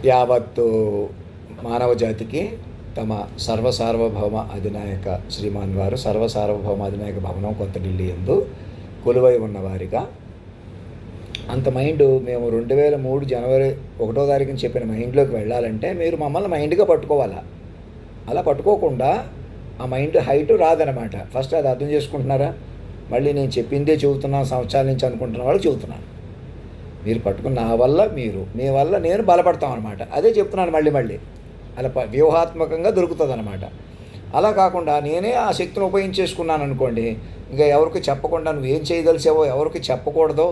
యావత్తు మానవ జాతికి తమ సర్వసార్వభౌమ అధినాయక శ్రీమాన్ వారు సర్వసార్వభౌమ అధినాయక భవనం కొత్త ఢిల్లీ యందు కొలువై ఉన్నవారిగా అంత మైండ్ మేము 2003 జనవరి 1వ తారీఖున చెప్పిన మైండ్లోకి వెళ్ళాలంటే మీరు మమ్మల్ని మైండ్గా పట్టుకోవాలా. అలా పట్టుకోకుండా ఆ మైండ్ హైట్ రాదనమాట. ఫస్ట్ అది అర్థం చేసుకుంటున్నారా? మళ్ళీ నేను చెప్పిందే చెబుతున్నాను సంవత్సరాల నుంచి అనుకుంటున్న వాళ్ళు చెబుతున్నాను. మీరు పట్టుకున్న నా వల్ల మీరు, మీ వల్ల నేను బలపడతాం అనమాట. అదే చెప్తున్నాను మళ్ళీ మళ్ళీ. అలా వ్యూహాత్మకంగా దొరుకుతుంది అనమాట. అలా కాకుండా నేనే ఆ శక్తిని ఉపయోగించేసుకున్నాను అనుకోండి, ఇంకా ఎవరికి చెప్పకుండా నువ్వేం చేయదలిసావో ఎవరికి చెప్పకూడదో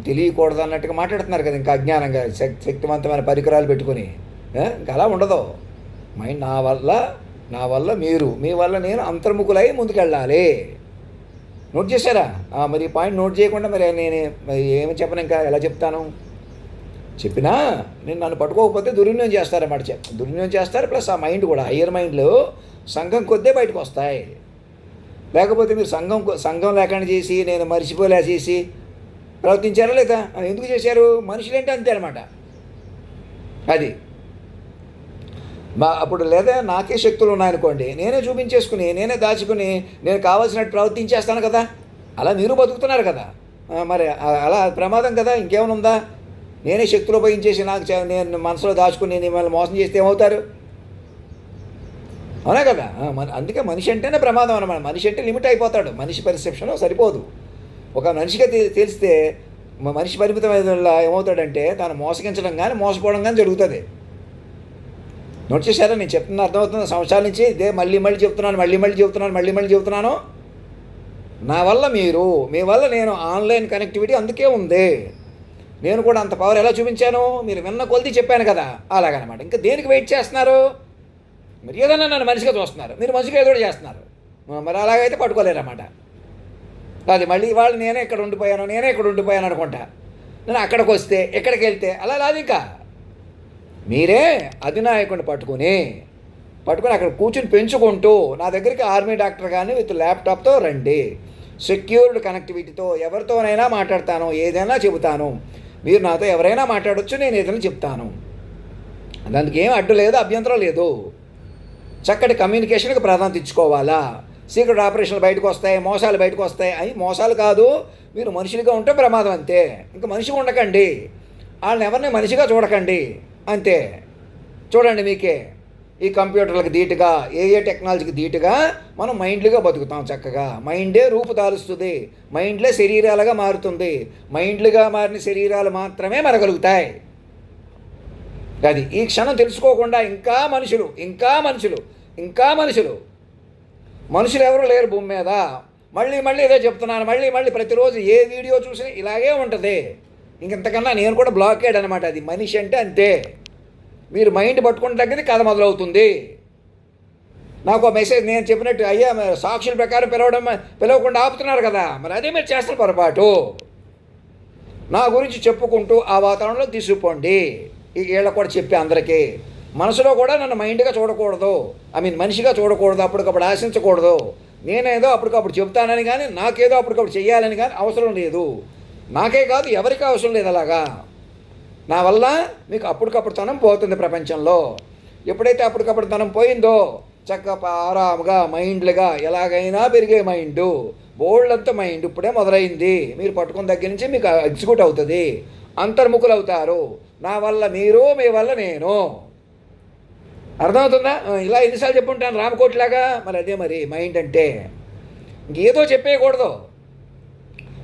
తెలియకూడదు అన్నట్టుగా మాట్లాడుతున్నారు కదా. ఇంకా అజ్ఞానంగా శక్తివంతమైన పరికరాలు పెట్టుకుని ఇంకా అలా ఉండదు. మైండ్ నా వల్ల మీరు, మీ వల్ల నేను అంతర్ముఖులై ముందుకెళ్ళాలి. నోట్ చేశారా? మరి ఈ పాయింట్ నోట్ చేయకుండా మరి నేను ఏమి చెప్పను, ఇంకా ఎలా చెప్తాను? చెప్పినా నేను నన్ను పట్టుకోకపోతే దుర్వినియోగం చేస్తారన్నమాట. దుర్వినియోగం చేస్తారు. ప్లస్ ఆ మైండ్ కూడా హయ్యర్ మైండ్లో సంఘం కొద్దే బయటకు వస్తాయి. లేకపోతే మీరు సంఘం లేకుండా చేసి నేను మర్చిపోలే చేసి ప్రవర్తించారా లేదా? ఎందుకు చేశారు? మనుషులంటే అంతే అనమాట. అది అప్పుడు లేదా నాకే శక్తులు ఉన్నాయనుకోండి, నేనే చూపించేసుకుని నేనే దాచుకుని నేను కావాల్సినట్టు ప్రవర్తించేస్తాను కదా. అలా మీరు బతుకుతున్నారు కదా. మరి అలా ప్రమాదం కదా. ఇంకేమైనా ఉందా? నేనే శక్తులు ఉపయోగించేసి నేను మనసులో దాచుకుని నేను మిమ్మల్ని మోసం చేస్తే ఏమవుతారు? అవునా కదా. అందుకే మనిషి అంటేనే ప్రమాదం అన్నమాట. మనిషి అంటే లిమిట్ అయిపోతాడు. మనిషి పర్సెప్షన్ సరిపోదు. ఒక మనిషిగా తెలిస్తే మనిషి పరిమితమైన ఏమవుతాడంటే తాను మోసగించడం కానీ మోసపోవడం కానీ జరుగుతుంది. నోట్ చేశారా? నేను చెప్తున్నా అర్థమవుతుంది. సంవత్సరాల నుంచి ఇదే మళ్ళీ చెబుతున్నాను. నా వల్ల మీరు, మీ వల్ల నేను, ఆన్లైన్ కనెక్టివిటీ అందుకే ఉంది. నేను కూడా అంత పవర్ ఎలా చూపించాను? మీరు విన్న కొలిది చెప్పాను కదా. అలాగనమాట. ఇంకా దేనికి వెయిట్ చేస్తున్నారు? మీరు ఏదన్నా నన్ను మనిషిగా చూస్తున్నారు, మీరు మనిషిగా ఏదో చేస్తున్నారు. మరి అలాగైతే పట్టుకోలేరన్నమాట. అది మళ్ళీ వాళ్ళు నేనే ఇక్కడ ఉండిపోయాను అనుకుంటా. నేను అక్కడికి వస్తే ఎక్కడికి వెళ్తే అలా లేదు. ఇంకా మీరే అధినాయకుడిని పట్టుకుని అక్కడ కూర్చుని పెంచుకుంటూ నా దగ్గరికి ఆర్మీ డాక్టర్ కానీ విత్ ల్యాప్టాప్తో రండి. సెక్యూర్డ్ కనెక్టివిటీతో ఎవరితోనైనా మాట్లాడతాను, ఏదైనా చెబుతాను. మీరు నాతో ఎవరైనా మాట్లాడవచ్చు, నేను ఏదైనా చెప్తాను. దానికి ఏం అడ్డు లేదు, అభ్యంతరం లేదు. చక్కటి కమ్యూనికేషన్కి ప్రాధాన్యత ఇచ్చుకోవాలా. సీక్రెట్ ఆపరేషన్లు బయటకు వస్తాయి, మోసాలు బయటకు వస్తాయి. అవి మోసాలు కాదు, మీరు మనుషులుగా ఉంటే ప్రమాదం అంతే. ఇంకా మనిషిగా ఉండకండి, వాళ్ళని ఎవరిని మనిషిగా చూడకండి అంతే. చూడండి, మీకే ఈ కంప్యూటర్లకు ధీటుగా ఏ టెక్నాలజీకి ధీటుగా మనం మైండ్లుగా బతుకుతాం చక్కగా. మైండే రూపుదాలుస్తుంది, మైండ్లే శరీరాలుగా మారుతుంది. మైండ్లుగా మారిన శరీరాలు మాత్రమే మనగలుగుతాయి. అది ఈ క్షణం తెలుసుకోకుండా ఇంకా మనుషులు ఎవరు లేరు భూమి మీద. మళ్ళీ ఇదే చెప్తున్నాను. మళ్ళీ ప్రతిరోజు ఏ వీడియో చూసినా ఇలాగే ఉంటుంది. ఇంకెంతకన్నా నేను కూడా బ్లాకేడ్ అనమాట. అది మనిషి అంటే అంతే. మీరు మైండ్ పట్టుకున్న దగ్గర కథ మొదలవుతుంది. నాకు ఒక మెసేజ్ నేను చెప్పినట్టు అయ్యా సాక్షుల ప్రకారం పిలవకుండా ఆపుతున్నారు కదా. మరి అదే మీరు చేస్తున్న పొరపాటు. నా గురించి చెప్పుకుంటూ ఆ వాతావరణంలో తీసుకుపోండి. వీళ్ళ కూడా చెప్పి అందరికీ మనసులో కూడా నన్ను మైండ్గా చూడకూడదు, మనిషిగా చూడకూడదు, అప్పటికప్పుడు ఆశించకూడదు. నేనేదో అప్పటికప్పుడు చెప్తానని కానీ నాకేదో అప్పటికప్పుడు చెయ్యాలని కానీ అవసరం లేదు. నాకే కాదు, ఎవరికి అవసరం లేదు. అలాగా నా వల్ల మీకు అప్పటికప్పుడు తనం పోతుంది ప్రపంచంలో. ఎప్పుడైతే అప్పటికప్పుడు తనం పోయిందో చక్కగా ఆరాముగా మైండ్లుగా ఎలాగైనా పెరిగే మైండ్, బోల్డంతా మైండ్ ఇప్పుడే మొదలైంది. మీరు పట్టుకున్న దగ్గర నుంచి మీకు ఎగ్జిక్యూట్ అవుతుంది. అంతర్ముఖులు అవుతారు. నా వల్ల మీరు, మీ వల్ల నేను. అర్థమవుతుందా? ఇలా ఎన్నిసార్లు చెప్పుంటాను రామకోటిలాగా. మరి అదే మరి మైండ్ అంటే ఇంకేదో చెప్పేయకూడదు.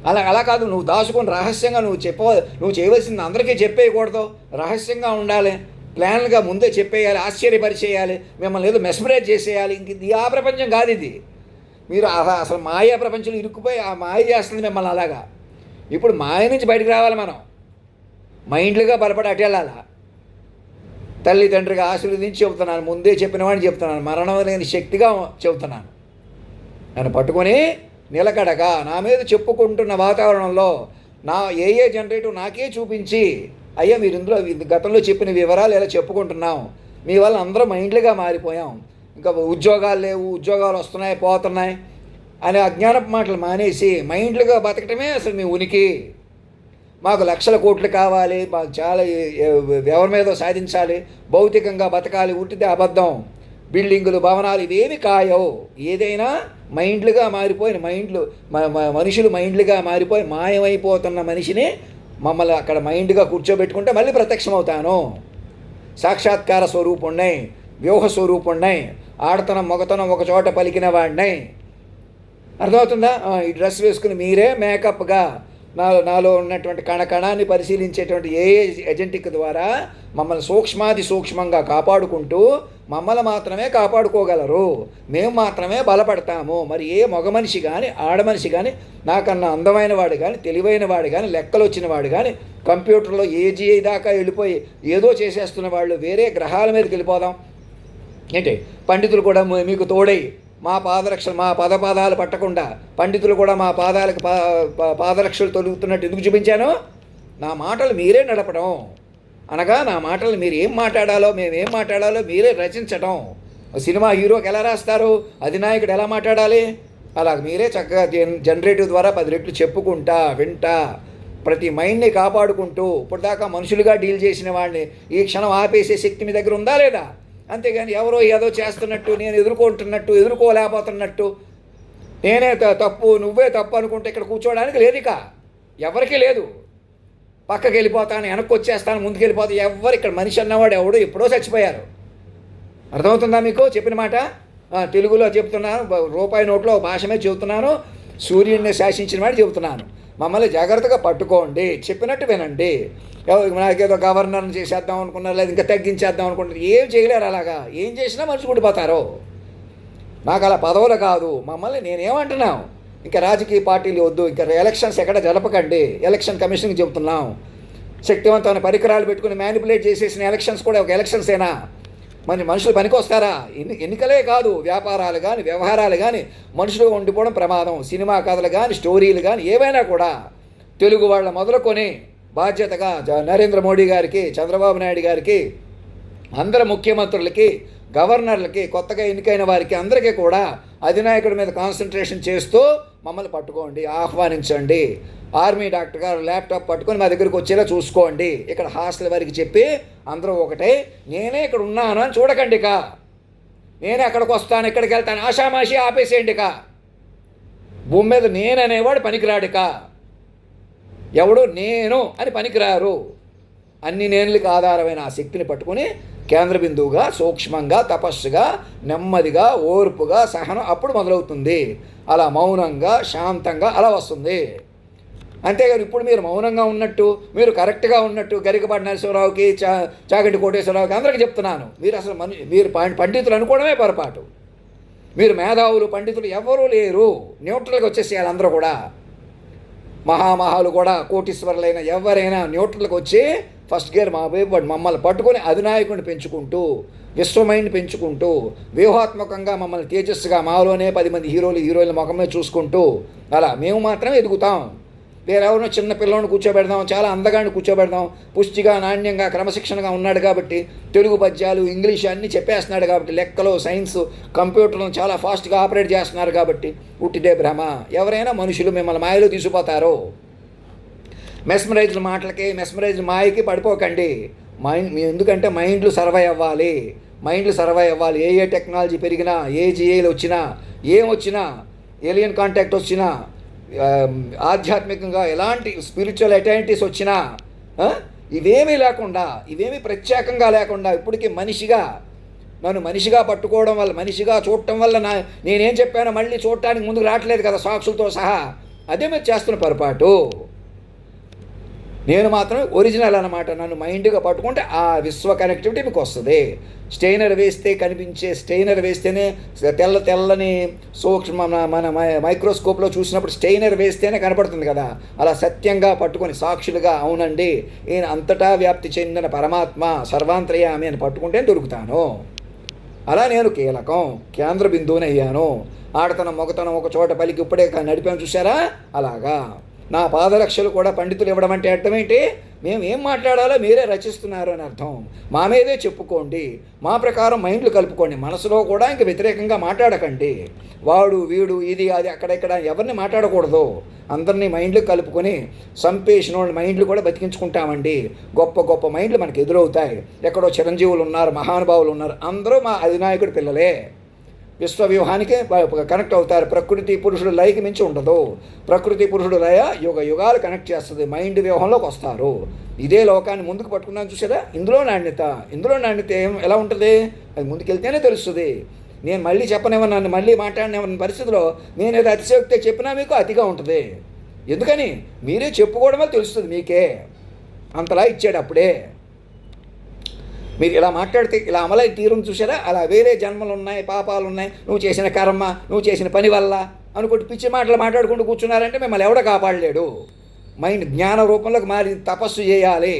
అలా కాదు, నువ్వు దాచుకొని రహస్యంగా నువ్వు చేయవలసింది అందరికీ చెప్పేయకూడదు. రహస్యంగా ఉండాలి, ప్లాన్గా ముందే చెప్పేయాలి, ఆశ్చర్యపరిచేయాలి, మిమ్మల్ని ఏదో మెస్మరైజ్ చేసేయాలి. ఇంక ఇది ఆ ప్రపంచం కాదు. ఇది మీరు అసలు మాయా ప్రపంచంలో ఇరుక్కుపోయి ఆ మాయ చేస్తుంది మిమ్మల్ని. అలాగా ఇప్పుడు మాయ నుంచి బయటకు రావాలి మనం. మైండ్లుగా బలపడి అటెళ్ళాలా. తల్లిదండ్రిగా ఆశీర్వదించి చెబుతున్నాను, ముందే చెప్పిన వాడిని చెప్తున్నాను, మరణం లేని శక్తిగా చెబుతున్నాను. నన్ను పట్టుకొని నిలకడగా నా మీద చెప్పుకుంటున్న వాతావరణంలో నా ఏ జనరేటివ్ నాకే చూపించి అయ్యా మీరు ఇందులో గతంలో చెప్పిన వివరాలు ఇలా చెప్పుకుంటున్నాం, మీ వల్ల అందరూ మైండ్లుగా మారిపోయాం, ఇంకా ఉద్యోగాలు లేవు, ఉద్యోగాలు వస్తున్నాయి పోతున్నాయి అనే అజ్ఞానపు మాటలు మానేసి మైండ్లుగా బతకటమే అసలు మీ ఉనికి. మాకు లక్షల కోట్లు కావాలి, మాకు చాలా ఎవరి మీదో సాధించాలి, భౌతికంగా బతకాలి, ఉట్టితే అబద్ధం. బిల్డింగులు, భవనాలు ఇవేమి కాయవు. ఏదైనా మైండ్లుగా మారిపోయిన మనుషులు మైండ్లుగా మారిపోయి మాయమైపోతున్న మనిషిని మమ్మల్ని అక్కడ మైండ్గా కూర్చోబెట్టుకుంటే మళ్ళీ ప్రత్యక్షమవుతాను. సాక్షాత్కార స్వరూపుణ్ణై, వ్యూహ స్వరూపుణ్ణై, ఆడతనం మొగతనం ఒక చోట పలికిన వాడినై. అర్థమవుతుందా? ఈ డ్రెస్ వేసుకుని మీరే మేకప్గా నాలో ఉన్నటువంటి కణకణాన్ని పరిశీలించేటువంటి ఏజెంటిక్ ద్వారా మమ్మల్ని సూక్ష్మాది సూక్ష్మంగా కాపాడుకుంటూ మమ్మల్ని మాత్రమే కాపాడుకోగలరు. మేము మాత్రమే బలపడతాము. మరి ఏ మగ మనిషి కానీ ఆడమనిషి కానీ, నాకన్నా అందమైన వాడు కానీ, తెలివైన వాడు కానీ, లెక్కలు వచ్చిన వాడు కానీ, కంప్యూటర్లో ఏజీఐ దాకా వెళ్ళిపోయి ఏదో చేసేస్తున్న వాళ్ళు వేరే గ్రహాల మీదకి వెళ్ళిపోదాం ఏంటి? పండితులు కూడా మీకు తోడై మా పాదరక్షలు, మా పదపాదాలు పట్టకుండా పండితులు కూడా మా పాదాలకు పాదరక్షలు తొలుగుతున్నట్టు ఎందుకు చూపించాను? నా మాటలు మీరే నడపడం, అనగా నా మాటలు మీరు ఏం మాట్లాడాలో, మేమేం మాట్లాడాలో మీరే రచించడం. సినిమా హీరోకి ఎలా రాస్తారు, అధినాయకుడు ఎలా మాట్లాడాలి, అలా మీరే చక్కగా జనరేటివ్ ద్వారా 10 రెట్లు చెప్పుకుంటా వింటా ప్రతి మైండ్ని కాపాడుకుంటూ ఇప్పటిదాకా మనుషులుగా డీల్ చేసిన వాడిని ఈ క్షణం ఆపేసే శక్తి మీ దగ్గర ఉందా లేదా? అంతేగాని ఎవరో ఏదో చేస్తున్నట్టు, నేను ఎదుర్కొంటున్నట్టు, ఎదుర్కోలేకపోతున్నట్టు, నేనే తప్పు నువ్వే తప్పు అనుకుంటే ఇక్కడ కూర్చోవడానికి లేదు. ఇక ఎవరికీ లేదు. పక్కకి వెళ్ళిపోతాను, వెనక్కి వచ్చేస్తాను, ముందుకు వెళ్ళిపోతాను. ఎవరు ఇక్కడ మనిషి అన్నవాడు ఎవడు ఎప్పుడో చచ్చిపోయారు. అర్థమవుతుందా మీకు చెప్పిన మాట? తెలుగులో చెప్తున్నాను, రూపాయి నోట్లో భాష మీద చెబుతున్నాను, సూర్యుడిని శాసించిన వాడు చెబుతున్నాను. మమ్మల్ని జాగ్రత్తగా పట్టుకోండి, చెప్పినట్టు వినండి. నాకేదో గవర్నర్ని చేసేద్దాం అనుకున్నారు, లేదా ఇంకా తగ్గించేద్దాం అనుకుంటారు. ఏం చేయలేరు. అలాగా ఏం చేసినా మనిషి ఉండిపోతారు. నాకు అలా పదవులు కాదు. మమ్మల్ని నేనేమంటున్నాం, ఇంకా రాజకీయ పార్టీలు వద్దు, ఇంకా ఎలక్షన్స్ ఎక్కడ జరపకండి, ఎలక్షన్ కమిషన్కి చెబుతున్నాం. శక్తివంతమైన పరికరాలు పెట్టుకుని మ్యానిపులేట్ చేసేసిన ఎలక్షన్స్ కూడా ఒక ఎలక్షన్సేనా? మనుషులు పనికొస్తారా? ఎన్నికలే కాదు, వ్యాపారాలు కానీ వ్యవహారాలు కానీ మనుషులు ఉండిపోవడం ప్రమాదం. సినిమా కథలు కానీ స్టోరీలు కానీ ఏవైనా కూడా తెలుగు వాళ్ళ మొదలుకొని బాధ్యతగా నరేంద్ర మోడీ గారికి, చంద్రబాబు నాయుడు గారికి, అందరు ముఖ్యమంత్రులకి, గవర్నర్లకి, కొత్తగా ఎన్నికైన వారికి అందరికీ కూడా అధినాయకుడి మీద కాన్సన్ట్రేషన్ చేస్తూ మమ్మల్ని పట్టుకోండి, ఆహ్వానించండి. ఆర్మీ డాక్టర్ గారు ల్యాప్టాప్ పట్టుకొని మా దగ్గరికి వచ్చేలా చూసుకోండి. ఇక్కడ హాస్టల్ వారికి చెప్పి అందరూ ఒకటే, నేనే ఇక్కడ ఉన్నాను అని చూడకండి. ఇక నేనే అక్కడికి వస్తాను, ఇక్కడికి వెళ్తాను ఆషామాషి ఆపేసేయండి. ఇక భూమి మీద నేననేవాడు పనికిరాడిక. ఎవడు నేను అని పనికిరారు. అన్ని నేనులకు ఆధారమైన ఆ శక్తిని పట్టుకుని కేంద్ర బిందువుగా, సూక్ష్మంగా, తపస్సుగా, నెమ్మదిగా, ఓర్పుగా, సహనం అప్పుడు మొదలవుతుంది. అలా మౌనంగా, శాంతంగా అలా వస్తుంది. అంతేగాని ఇప్పుడు మీరు మౌనంగా ఉన్నట్టు, మీరు కరెక్ట్గా ఉన్నట్టు గరికపాటి నరసింహరావుకి, చాగంటి కోటేశ్వరరావుకి అందరికీ చెప్తున్నాను. మీరు అసలు మీరు పండితులు అనుకోవడమే పొరపాటు. మీరు మేధావులు, పండితులు ఎవరూ లేరు. న్యూట్రల్గా వచ్చేసేయాలి అందరూ కూడా. మహామహాలు కూడా, కోటీశ్వరులైన ఎవరైనా న్యూట్రల్కి వచ్చి ఫస్ట్ గేర్ మా వైపు మమ్మల్ని పట్టుకొని అధినాయకుడిని పెంచుకుంటూ, విశ్వమైండ్ పెంచుకుంటూ, వ్యూహాత్మకంగా మమ్మల్ని తేజస్సుగా మాలోనే 10 మంది హీరోయిన్ల ముఖమే చూసుకుంటూ అలా మేము మాత్రమే ఎదుగుతాం. వేరెవరినో చిన్న పిల్లని కూర్చోబెడదాం, చాలా అందగాన్ని కూర్చోబెడదాం, పుష్టిగా, నాణ్యంగా, క్రమశిక్షణగా ఉన్నాడు కాబట్టి, తెలుగు పద్యాలు, ఇంగ్లీష్ అన్నీ చెప్పేస్తున్నాడు కాబట్టి, లెక్కలు, సైన్స్, కంప్యూటర్లను చాలా ఫాస్ట్గా ఆపరేట్ చేస్తున్నారు కాబట్టి ఉట్టిదే భ్రమ. ఎవరైనా మనుషులు మిమ్మల్ని మాయలో తీసుకుపోతారు. మెస్మరైజ్డ్ మాటలకి, మెస్మరైజ్డ్ మాయకి పడిపోకండి. ఎందుకంటే మైండ్లు సర్వైవ్ అవ్వాలి. ఏ టెక్నాలజీ పెరిగినా, ఏ జిఏలు వచ్చినా, ఏమొచ్చినా, ఏలియన్ కాంటాక్ట్ వచ్చినా, ఆధ్యాత్మికంగా ఎలాంటి స్పిరిచువల్ అటైనిటీస్ వచ్చినా ఇవేమీ లేకుండా, ఇవేమీ ప్రత్యేకంగా లేకుండా ఇప్పటికీ నన్ను మనిషిగా పట్టుకోవడం వల్ల, మనిషిగా చూడటం వల్ల నేనేం చెప్పానో మళ్ళీ చూడటానికి ముందుకు రావట్లేదు కదా సాక్షులతో సహా. అదే మీరు చేస్తున్న పొరపాటు. నేను మాత్రం ఒరిజినల్ అన్నమాట. నన్ను మైండ్గా పట్టుకుంటే ఆ విశ్వ కనెక్టివిటీ మీకు వస్తుంది. స్టెయినర్ వేస్తేనే తెల్లని సూక్ష్మ మన మైక్రోస్కోప్లో చూసినప్పుడు స్టెయినర్ వేస్తేనే కనపడుతుంది కదా. అలా సత్యంగా పట్టుకొని సాక్షులుగా, అవునండి ఈయన అంతటా వ్యాప్తి చెందిన పరమాత్మ సర్వాంతర్యామి అని పట్టుకుంటే దొరుకుతాను. అలా నేను కీలకం, కేంద్ర బిందువుని అయ్యాను. ఆడతనం మొగతనం ఒక చోట పలికి ఇప్పుడే నడిపాను చూసారా? అలాగా నా పాదరక్షలు కూడా పండితులు ఇవ్వడం అంటే అర్థం ఏంటి? మేము ఏం మాట్లాడాలో మీరే రచిస్తున్నారు అని అర్థం. మా మీదే చెప్పుకోండి, మా ప్రకారం మైండ్లు కలుపుకోండి. మనసులో కూడా ఇంక వ్యతిరేకంగా మాట్లాడకండి. వాడు వీడు ఇది అది అక్కడెక్కడ ఎవరిని మాట్లాడకూడదు. అందరినీ మైండ్లు కలుపుకొని సంపేసిన వాళ్ళ మైండ్లు కూడా బతికించుకుంటామండి. గొప్ప గొప్ప మైండ్లు మనకు ఎదురవుతాయి. ఎక్కడో చిరంజీవులు ఉన్నారు, మహానుభావులు ఉన్నారు, అందరూ మా అధినాయకుడి పిల్లలే. విశ్వవ్యూహానికి కనెక్ట్ అవుతారు. ప్రకృతి పురుషుడు లయకి మించి ఉండదు. ప్రకృతి పురుషుడు లయ యుగ యుగాలు కనెక్ట్ చేస్తుంది. మైండ్ వ్యూహంలోకి వస్తారు. ఇదే లోకాన్ని ముందుకు పట్టుకున్నాను చూసారా. ఇందులో నాణ్యత ఎలా ఉంటుంది, అది ముందుకెళ్తేనే తెలుస్తుంది. నేను మళ్ళీ చెప్పనివ్వను, మళ్ళీ మాట్లాడినవన్న పరిస్థితిలో నేను ఏదో అతిశయోక్తి చెప్పినా మీకు అతిగా ఉంటుంది. ఎందుకని మీరే చెప్పుకోవడం వల్ల తెలుస్తుంది మీకే. అంతలా ఇచ్చాడు అప్పుడే. మీరు ఇలా మాట్లాడితే ఇలా అమలై తీరును చూసారా. అలా వేరే జన్మలు ఉన్నాయి, పాపాలు ఉన్నాయి, నువ్వు చేసిన కర్మ, నువ్వు చేసిన పని వల్ల అనుకుంటూ పిచ్చి మాటలు మాట్లాడుకుంటూ కూర్చున్నారంటే మిమ్మల్ని ఎవడో కాపాడలేడు. మైండ్ జ్ఞాన రూపంలోకి మారి తపస్సు చేయాలి.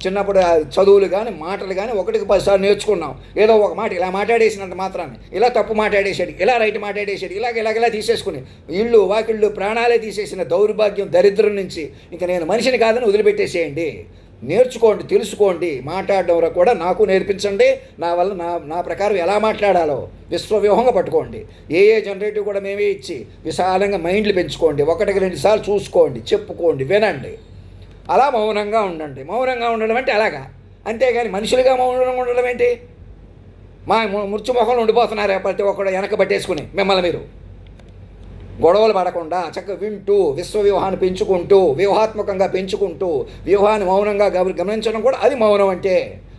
చిన్నప్పుడు చదువులు కానీ మాటలు కానీ 1కి 10 సార్లు నేర్చుకున్నాం. ఏదో ఒక మాట ఇలా మాట్లాడేసినంత మాత్రాన్ని ఇలా తప్పు మాట్లాడేసాడు, ఇలా రైట్ మాట్లాడేసాడు, ఇలాగ తీసేసుకుని ఇళ్ళు వాకిళ్ళు ప్రాణాలే తీసేసిన దౌర్భాగ్యం దరిద్రం నుంచి ఇంకా నేను మనిషిని కాదని వదిలిపెట్టేసేయండి. నేర్చుకోండి, తెలుసుకోండి. మాట్లాడడం కూడా నాకు నేర్పించండి. నా ప్రకారం ఎలా మాట్లాడాలో విశ్వవ్యూహంగా పట్టుకోండి. ఏ జనరేటివ్ కూడా మేమే ఇచ్చి విశాలంగా మైండ్లు పెంచుకోండి. 1కి 2 సార్లు చూసుకోండి, చెప్పుకోండి, వినండి. అలా మౌనంగా ఉండండి. మౌనంగా ఉండడం అంటే అలాగా. అంతేగాని మనుషులుగా మౌనంగా ఉండడం ఏంటి? మా ముర్చు మొహంలో ఉండిపోతున్నారు ప్రతి ఒక్కడు వెనక పట్టేసుకుని. మిమ్మల్ని మీరు గొడవలు పడకుండా చక్కగా వింటూ విశ్వవ్యూహాన్ని పెంచుకుంటూ వ్యూహాత్మకంగా పెంచుకుంటూ వ్యూహాన్ని మౌనంగా గమనించడం కూడా అది మౌనం అంటే.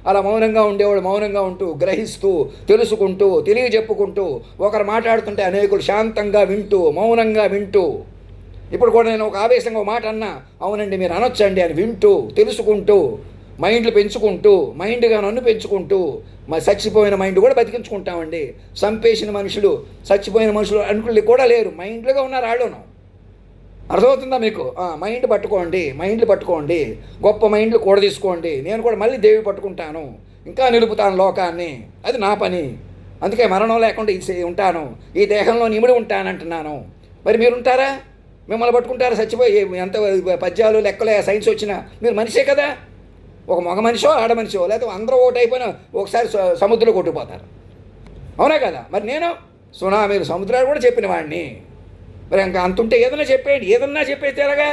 అలా మౌనంగా ఉండేవాడు మౌనంగా ఉంటూ గ్రహిస్తూ తెలుసుకుంటూ తెలియజెప్పుకుంటూ ఒకరు మాట్లాడుతుంటే అనేకులు శాంతంగా వింటూ మౌనంగా వింటూ. ఇప్పుడు కూడా నేను ఒక ఆవేశంగా ఒక మాట అన్నా, అవునండి మీరు అనొచ్చండి అని వింటూ తెలుసుకుంటూ మైండ్లు పెంచుకుంటూ మైండ్గా నన్ను పెంచుకుంటూ చచ్చిపోయిన మైండ్ కూడా బతికించుకుంటామండి. చంపేసిన మనుషులు చచ్చిపోయిన మనుషులు అనుకులు కూడా లేరు, మైండ్లుగా ఉన్నారు వాళ్ళను. అర్థమవుతుందా మీకు? మైండ్ పట్టుకోండి, గొప్ప మైండ్లు కూడా తీసుకోండి. నేను కూడా మళ్ళీ దేవి పట్టుకుంటాను, ఇంకా నిలుపుతాను లోకాన్ని, అది నా పని. అందుకే మరణం లేకుండా ఉంటాను, ఈ దేహంలో నిమిడి ఉంటానంటున్నాను. మరి మీరుంటారా? మిమ్మల్ని పట్టుకుంటారా? చచ్చిపోయి ఎంత పద్యాలు లెక్కలే సైన్స్ వచ్చినా మీరు మనిషే కదా. ఒక మగ మనిషో ఆడ మనిషో లేకపోతే అందరూ ఒకటైపోయినా ఒకసారి సముద్రంలో కొట్టుకుపోతారు, అవునా కదా? మరి నేను సునామీలు సముద్రాలు కూడా చెప్పిన వాడిని. మరి ఇంకా అంతుంటే ఏదన్నా చెప్పేస్తే ఎలాగా?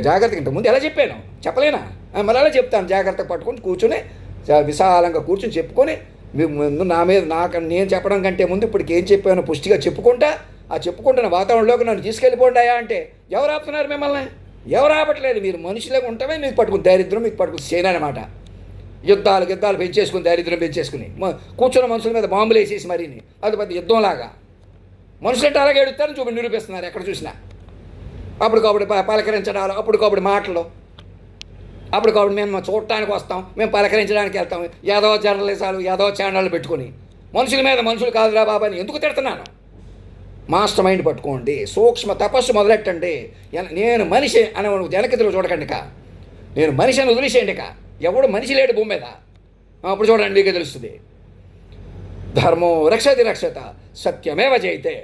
జాగ్రత్తగా ఇంత ముందు ఎలా చెప్పాను చెప్పలేనా? మరి అలా చెప్తాను. జాగ్రత్తగా పట్టుకొని కూర్చొని విశాలంగా కూర్చొని చెప్పుకొని ముందు నేను చెప్పడం కంటే ముందు ఇప్పటికి ఏం చెప్పానో పుష్టిగా చెప్పుకుంటా. ఆ చెప్పుకుంటున్న వాతావరణంలోకి నన్ను తీసుకెళ్ళిపోండాయా అంటే ఎవరు ఆపుతున్నారు మిమ్మల్ని? ఎవరు ఆపట్లేదు. మీరు మనుషులుగా ఉంటమే మీకు పట్టుకుని దరిద్రం, మీకు పట్టుకుని చేయనమాట. యుద్ధాలు పెంచేసుకుని దరిద్రం పెంచేసుకుని కూర్చున్న మనుషుల మీద బాంబులు వేసేసి మరీని అది పెద్ద యుద్ధంలాగా. మనుషులంటే అలాగే ఎడుతారని చూపి నిరూపిస్తున్నారు ఎక్కడ చూసినా. అప్పటికప్పుడు పలకరించడాలు, అప్పటికప్పుడు మాటలు, అప్పటికప్పుడు మేము చూడటానికి వస్తాం, మేము పలకరించడానికి వెళ్తాం. ఏదో జర్నలిస్టులు ఏదో ఛానళ్ళు పెట్టుకుని మనుషుల మీద మనుషులు కాదురా బాబా అని ఎందుకు తిడుతున్నాను? మాస్టర్ మైండ్ పట్టుకోండి, సూక్ష్మ తపస్సు మొదలెట్టండి. నేను మనిషి అని వెనకతిలో చూడకండి. నేను మనిషి అని వదిలేసేయండి. ఎవడు మనిషి లేడు భూమి మీద. అప్పుడు చూడండి మీకే తెలుస్తుంది. ధర్మో రక్షతి రక్షత సత్యమేవ జయతే.